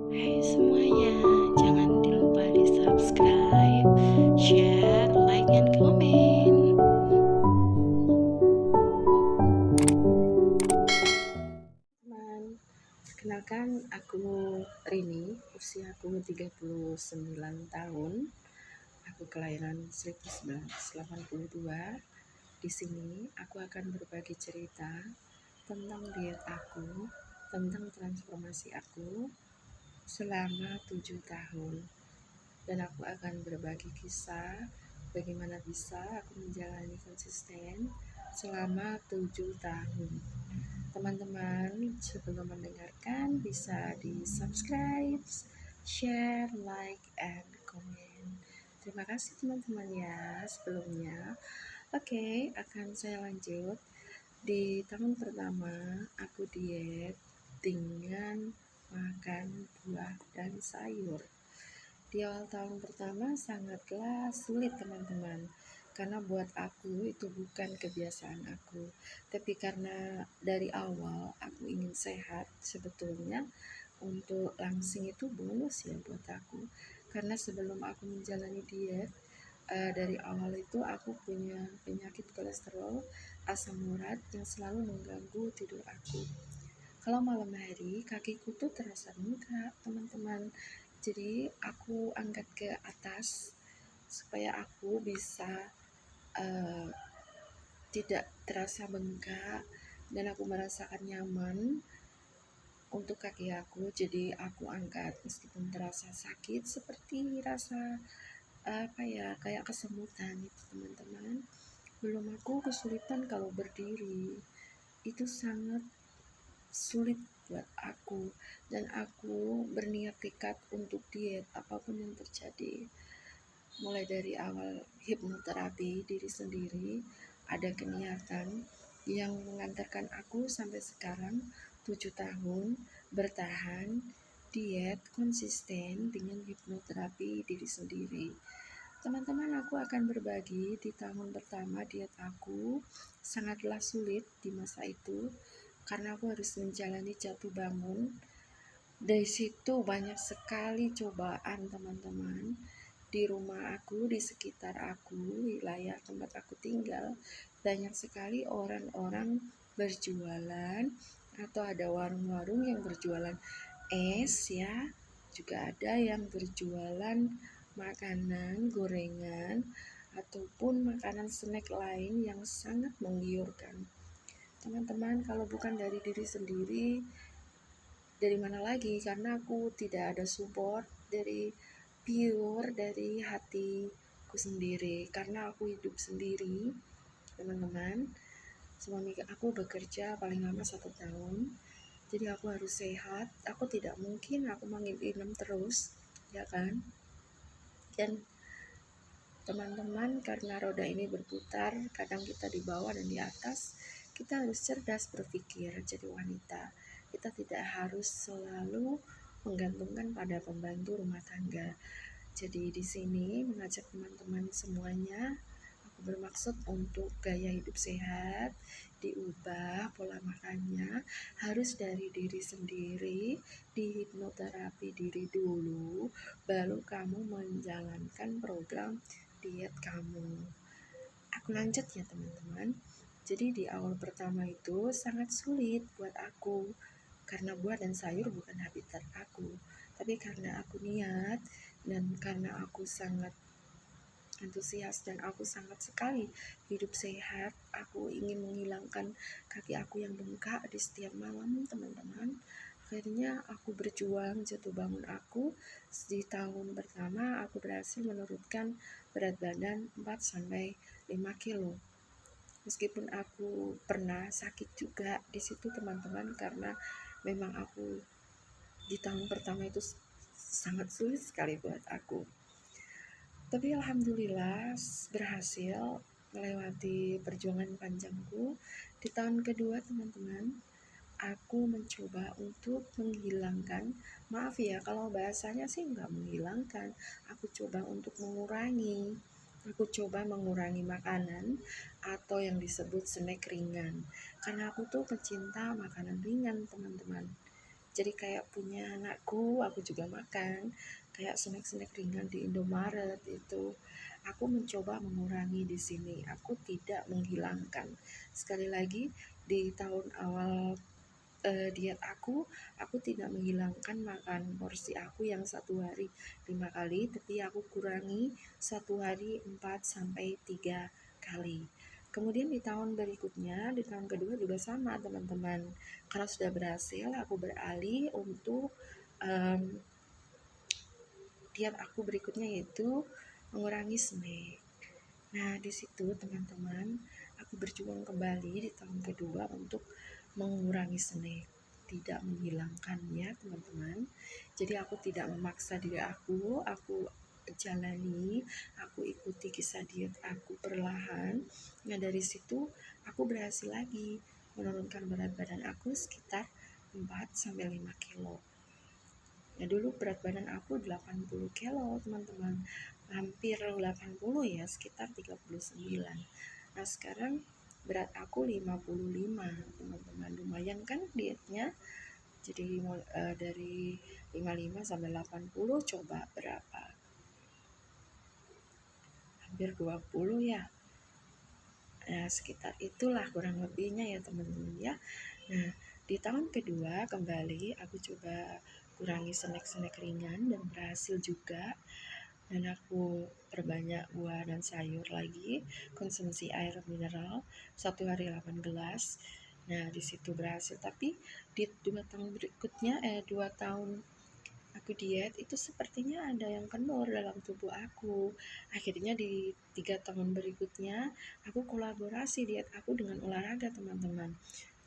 Hai semuanya, jangan lupa di subscribe, share, like, and comment. Teman, perkenalkan aku Rini, usiaku 39 tahun. Aku kelahiran 1982. Di sini aku akan berbagi cerita tentang diet aku, tentang transformasi aku selama 7 tahun. Dan aku akan berbagi kisah bagaimana bisa aku menjalani konsisten selama 7 tahun. Teman-teman, sebelum mendengarkan bisa di subscribe, share, like, and comment. Terima kasih teman-teman ya sebelumnya. Oke, akan saya lanjut. Di tahun pertama aku diet dengan makan buah dan sayur. Di awal tahun pertama sangatlah sulit teman-teman, karena buat aku itu bukan kebiasaan aku. Tapi karena dari awal aku ingin sehat, sebetulnya untuk langsing itu bonus ya buat aku. Karena sebelum aku menjalani diet, dari awal itu aku punya penyakit kolesterol, asam urat yang selalu mengganggu tidur aku. Kalau malam hari kakiku tuh terasa bengkak teman-teman, jadi aku angkat ke atas supaya aku bisa uh, tidak terasa bengkak dan aku merasakan nyaman untuk kaki aku. Jadi aku angkat meskipun terasa sakit seperti rasa apa ya, kayak kesemutan itu teman-teman. Belum aku kesulitan kalau berdiri, itu sangat sulit buat aku, dan aku berniat tekad untuk diet apapun yang terjadi. Mulai dari awal hipnoterapi diri sendiri, ada keniatan yang mengantarkan aku sampai sekarang 7 tahun bertahan diet konsisten dengan hipnoterapi diri sendiri. Teman-teman, aku akan berbagi di tahun pertama diet aku sangatlah sulit di masa itu, karena aku harus menjalani jatuh bangun. Dari situ banyak sekali cobaan teman-teman. Di rumah aku, di sekitar aku, wilayah tempat aku tinggal, banyak sekali orang-orang berjualan, atau ada warung-warung yang berjualan es ya, juga ada yang berjualan makanan gorengan ataupun makanan snack lain yang sangat menggiurkan. Teman-teman, kalau bukan dari diri sendiri, dari mana lagi? Karena aku tidak ada support dari pure dari hatiku sendiri, karena aku hidup sendiri teman-teman. Suami aku bekerja paling lama 1 tahun, jadi aku harus sehat. Aku tidak mungkin aku menginap terus, ya kan? Dan teman-teman, karena roda ini berputar, kadang kita di bawah dan di atas, kita harus cerdas berpikir. Jadi wanita, kita tidak harus selalu menggantungkan pada pembantu rumah tangga. Jadi di sini mengajak teman-teman semuanya, aku bermaksud untuk gaya hidup sehat diubah, pola makannya harus dari diri sendiri, di hipnoterapi diri dulu, baru kamu menjalankan program diet kamu. Aku lanjut ya teman-teman. Jadi di awal pertama itu sangat sulit buat aku, karena buah dan sayur bukan habitat aku. Tapi karena aku niat dan karena aku sangat antusias dan aku sangat sekali hidup sehat, aku ingin menghilangkan kaki aku yang bengkak di setiap malam teman-teman. Akhirnya aku berjuang jatuh bangun aku. Di tahun pertama aku berhasil menurunkan berat badan 4-5 kilo. Meskipun aku pernah sakit juga di situ teman-teman, karena memang aku di tahun pertama itu sangat sulit sekali buat aku. Tapi alhamdulillah berhasil melewati perjuangan panjangku. Di tahun kedua teman-teman, aku mencoba untuk menghilangkan, maaf ya kalau bahasanya sih nggak menghilangkan, aku coba untuk mengurangi. Aku coba mengurangi makanan atau yang disebut snack ringan, karena aku tuh pecinta makanan ringan teman-teman. jadi kayak punya anakku. Aku juga makan kayak snack-snack ringan di Indomaret itu. Aku mencoba mengurangi di sini, aku tidak menghilangkan. Sekali lagi, di tahun awal diet aku tidak menghilangkan makan porsi aku yang satu hari 5 kali, tapi aku kurangi satu hari 4 sampai 3 kali. Kemudian di tahun berikutnya, di tahun kedua juga sama teman-teman. Karena sudah berhasil, aku beralih untuk um, diet aku berikutnya, yaitu mengurangi snack. Nah, di situ teman-teman, aku berjuang kembali di tahun kedua untuk mengurangi snack, tidak menghilangkannya teman-teman. Jadi aku tidak memaksa diri aku jalani, aku ikuti kisah diet aku perlahan. Nah, dari situ aku berhasil lagi menurunkan berat badan aku sekitar 4 sampai 5 kilo. Ya, dulu berat badan aku 80 kilo teman-teman, hampir 80 ya, sekitar 39. Nah sekarang berat aku 55 teman-teman, lumayan kan dietnya. Jadi dari 55 sampai 80, coba berapa, hampir 20 ya. Nah sekitar itulah kurang lebihnya ya teman-teman ya. Nah di tahun kedua kembali aku coba kurangi snack-snack ringan dan berhasil juga. Dan aku perbanyak buah dan sayur lagi, konsumsi air mineral 1 hari 8 gelas. Nah di situ berhasil. Tapi di 2 tahun berikutnya, 2 tahun aku diet itu sepertinya ada yang kendor dalam tubuh aku. Akhirnya di 3 tahun berikutnya aku kolaborasi diet aku dengan olahraga teman-teman.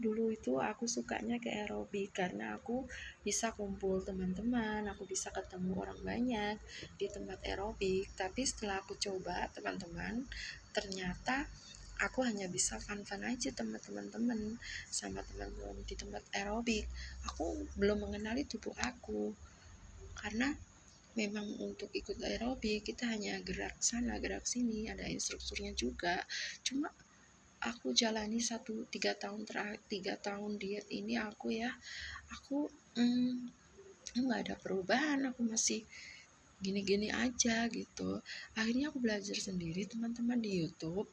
Dulu itu aku sukanya ke aerobik karena aku bisa kumpul teman-teman, aku bisa ketemu orang banyak di tempat aerobik. Tapi setelah aku coba teman-teman, ternyata aku hanya bisa fun-fun aja teman-teman sama teman-teman di tempat aerobik. Aku belum mengenali tubuh aku, karena memang untuk ikut aerobik kita hanya gerak sana gerak sini, ada instrukturnya juga. Cuma aku jalani 3 tahun diet ini, aku nggak ada perubahan, aku masih gini-gini aja gitu. Akhirnya aku belajar sendiri teman-teman di YouTube.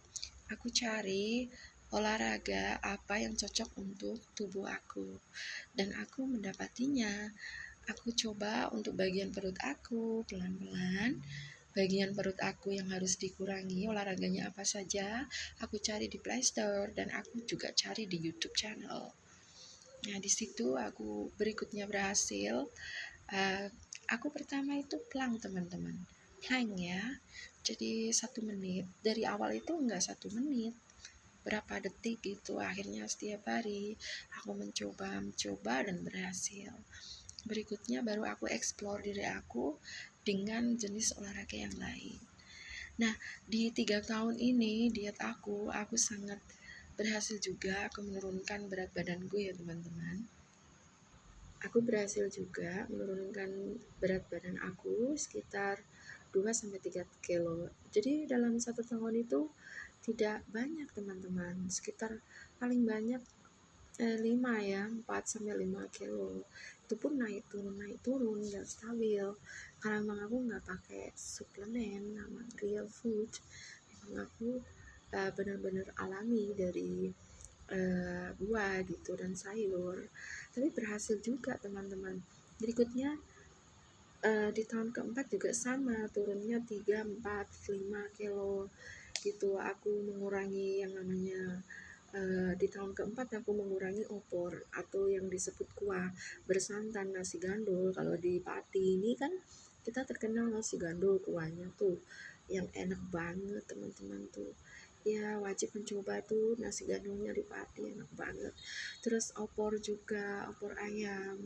Aku cari olahraga apa yang cocok untuk tubuh aku, dan aku mendapatinya. Aku coba untuk bagian perut aku, pelan-pelan bagian perut aku yang harus dikurangi, olahraganya apa saja, aku cari di Play Store dan aku juga cari di YouTube channel. Nah di situ aku berikutnya berhasil. Aku pertama itu plank teman-teman, plank ya. Jadi 1 menit, dari awal itu enggak 1 menit, berapa detik gitu. Akhirnya setiap hari aku mencoba dan berhasil. Berikutnya baru aku explore diri aku dengan jenis olahraga yang lain. Nah di 3 tahun ini diet aku sangat berhasil juga aku menurunkan berat badanku ya teman-teman. Aku berhasil juga menurunkan berat badan aku sekitar 2-3 kilo. Jadi dalam 1 tahun itu tidak banyak teman-teman, sekitar paling banyak 5 ya, 4-5 kilo. Itu pun naik turun gak stabil, karena memang aku gak pakai suplemen, memang real food. Memang aku benar-benar alami dari buah gitu dan sayur. Tapi berhasil juga teman-teman. Berikutnya di tahun keempat juga sama, turunnya 3-4-5 kilo gitu. Aku mengurangi yang namanya di tahun keempat aku mengurangi opor atau yang disebut kuah bersantan nasi gandul. Kalau di Pati ini kan kita terkenal nasi gandul, kuahnya tuh yang enak banget teman-teman tuh. Ya wajib mencoba tuh nasi gandulnya di Pati, enak banget. Terus opor juga, opor ayam.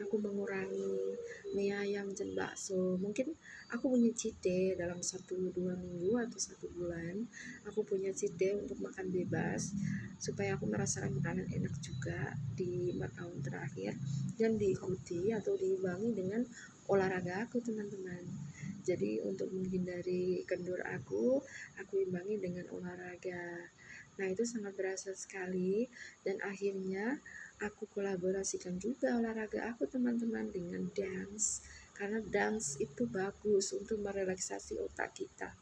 Aku mengurangi mie ayam dan bakso. Mungkin aku punya cheat day dalam 1-2 minggu atau 1 bulan. Aku punya cheat day untuk makan bebas supaya aku merasakan makanan enak juga di 4 tahun terakhir, dan diikuti atau diimbangi dengan olahraga aku teman-teman. Jadi untuk menghindari kendur aku imbangi dengan olahraga. Nah itu sangat berhasil sekali, dan akhirnya aku kolaborasikan juga olahraga aku teman-teman dengan dance, karena dance itu bagus untuk merelaksasi otak kita.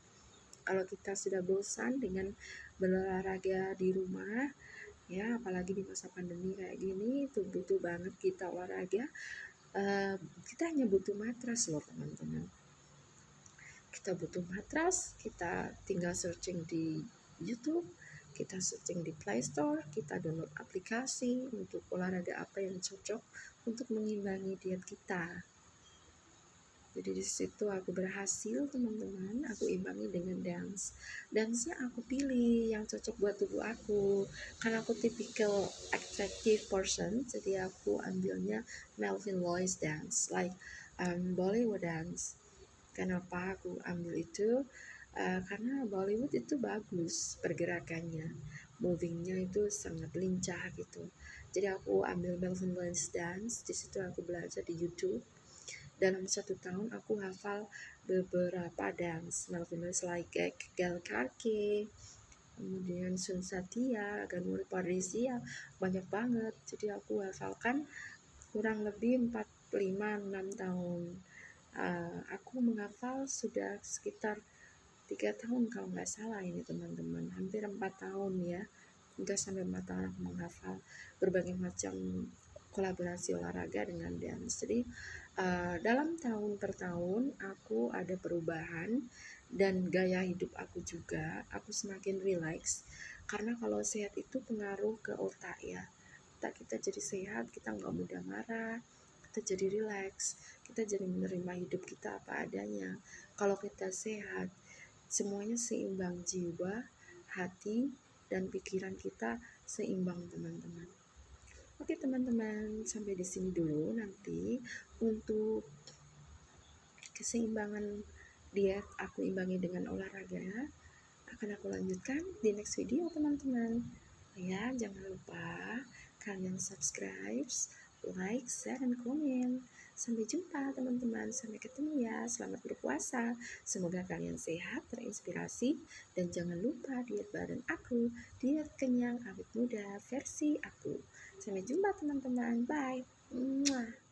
Kalau kita sudah bosan dengan berolahraga di rumah, ya apalagi di masa pandemi kayak gini, itu butuh banget kita olahraga. Kita hanya butuh matras loh teman-teman. Kita butuh matras, kita tinggal searching di YouTube, kita searching di Play Store, kita download aplikasi untuk olahraga apa yang cocok untuk mengimbangi diet kita. Jadi di situ aku berhasil teman-teman, aku imbangi dengan dance. Dance-nya aku pilih yang cocok buat tubuh aku, karena aku tipikal attractive person, jadi aku ambilnya Melvin Lois dance, like Bollywood dance. Kenapa aku ambil itu? Karena Bollywood itu bagus pergerakannya, movingnya itu sangat lincah gitu. Jadi aku ambil Melvin Lois dance, di situ aku belajar di YouTube. Dalam 1 tahun aku hafal beberapa dance Melvin Lewis like Gal Karke, kemudian Sun Satya, Ganur Parisia, banyak banget. Jadi aku hafalkan kurang lebih 4, 5, 6 tahun. Aku menghafal sudah sekitar 3 tahun kalau nggak salah ini teman-teman, hampir 4 tahun ya, 3 sampai 4 tahun aku menghafal berbagai macam kolaborasi olahraga dengan dance. Jadi dalam tahun per tahun aku ada perubahan dan gaya hidup aku juga, aku semakin rileks, karena kalau sehat itu pengaruh ke otak ya. Otak kita jadi sehat, kita nggak mudah marah, kita jadi rileks, kita jadi menerima hidup kita apa adanya. Kalau kita sehat, semuanya seimbang, jiwa, hati, dan pikiran kita seimbang teman-teman. Oke teman-teman, sampai di sini dulu. Nanti untuk keseimbangan diet aku imbangi dengan olahraga akan aku lanjutkan di next video teman-teman. Ya, jangan lupa kalian subscribe, like, share, dan komen. Sampai jumpa teman-teman, sampai ketemu ya. Selamat berpuasa. Semoga kalian sehat, terinspirasi, dan jangan lupa diet badan aku, diet kenyang awet muda versi aku. Sampai jumpa teman-teman, bye. Mwah.